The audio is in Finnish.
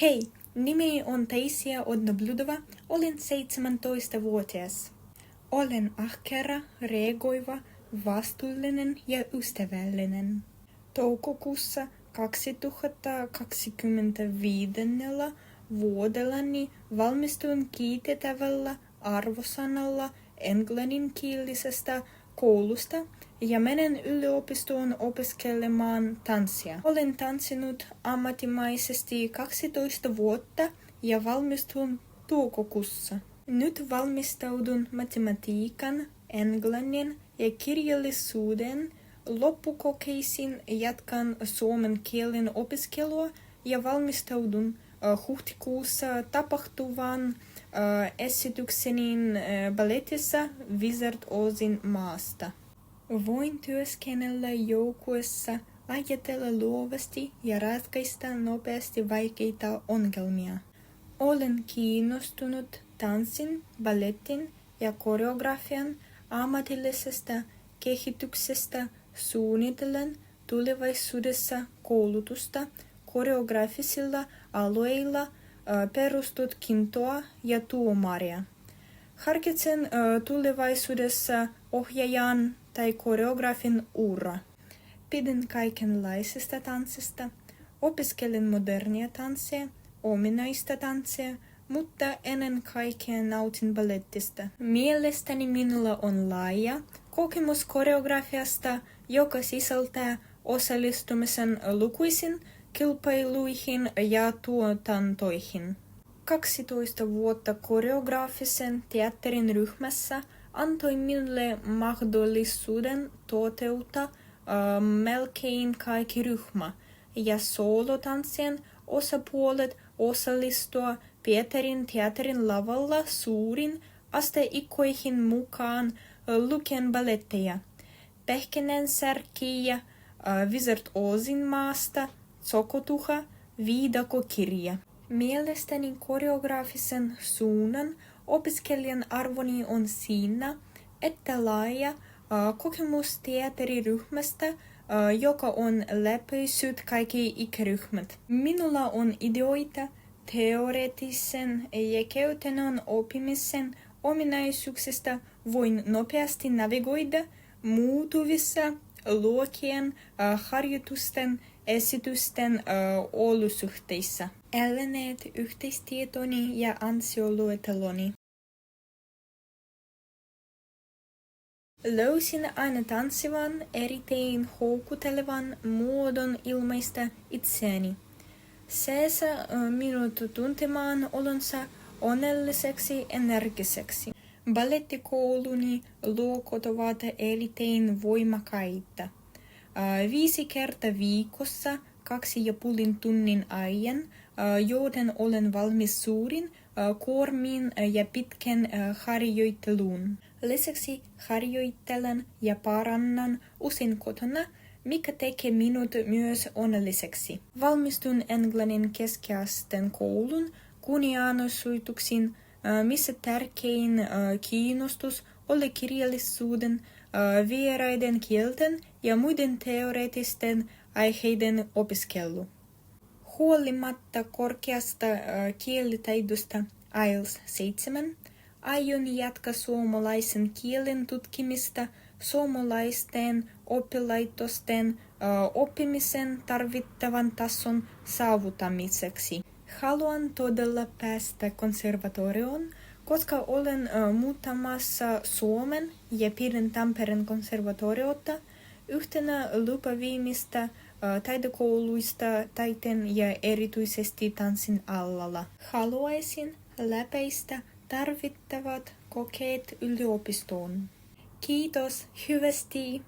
Hei, nimeni on Taisia Odnobludova, olen 17-vuotias. Olen ahkera, reagoiva, vastuullinen ja ystävällinen. Toukokuussa 2025 vuodellani valmistuin kiitettävällä arvosanalla englanninkielisestä koulusta ja menen yliopistoon opiskelemaan tanssia. Olen tanssinut ammattimaisesti 12 vuotta ja valmistuin toukokuussa. Nyt valmistaudun matematiikan, englannin ja kirjallisuuden loppukokeisiin, jatkan suomen kielen opiskelua ja valmistaudun huhtikuussa tapahtuvaan esitykseni balletissa Wizard Ozin maasta. Voin työskennellä joukkueessa, ajatella luovasti ja ratkaista nopeasti vaikeita ongelmia. Olen kiinnostunut tanssin, ballettin ja koreografian ammatillisesta kehityksestä. Suunnittelen tulevaisuudessa koulutusta koreografisilla alueilla perustutkintoa ja tuomaria. Harkitsen tulevaisuudessa ohjaajan tai koreografin uraa. Pidän kaikenlaisesta tanssista, opiskelen modernia tanssia, ominaista tanssia, mutta ennen kaikkea nautin ballettista. Mielestäni minulla on laaja kokemus koreografiasta, joka sisältää osallistumisen lukuisiin kilpailuihin ja tuotantoihin. 12 vuotta koreografisen teatterin ryhmässä antoi minulle mahdollisuuden toteuttaa melkein kaikki ryhmä ja solotanssien osapuolet osallistua Pietarin teatterin lavalla suurin asteikkoihin mukaan lukien balletteja, Pähkinänsärkiä, Wizard Ozin maasta, Tsokotuha, viidakokirja. Mielestäni koreografisen suunnan opiskelijan arvoni on siinä, että laaja kokemus teatteriryhmästä, joka on läpäissyt kaikki ikäryhmät. Minulla on ideoita teoreettisen ja käytännön oppimisen ominaisuuksista. Voin nopeasti navigoida muuttuvissa luokkien, harjoitusten, esitysten olosuhteissa. Elleneet yhteistietoni ja ansioluetteloni. Löysin aina tanssivan, erittäin houkuttelevan muodon ilmaista itseäni. Se saa minut tuntemaan olonsa onnelliseksi energiseksi. Ballettikouluni luokot ovat erittäin voimakkaita. 5 kertaa viikossa 2,5 tunnin ajan, joten olen valmis suurin kuormin ja pitkän harjoitteluun. Lisäksi harjoittelen ja parannan usein kotona, mikä tekee minut myös onnelliseksi. Valmistun englannin keskiasteen koulun kunnianosoituksiin, missä tärkein kiinnostus oli kirjallisuuden, vieraiden kielten ja muiden teoreettisten aiheiden opiskelu. Huolimatta korkeasta kielitaidosta IELTS 7, aion jatkaa suomalaisen kielen tutkimista suomalaisten oppilaitosten oppimisen tarvittavan tason saavuttamiseksi. Haluan todella päästä konservatorioon, koska olen muuttamassa Suomen ja pidän Tampereen konservatoriota yhtenä lupavimmista taidekouluista taiteen ja erityisesti tanssin alalla. Haluaisin läpäistä tarvittavat kokeet yliopistoon. Kiitos hyvästi!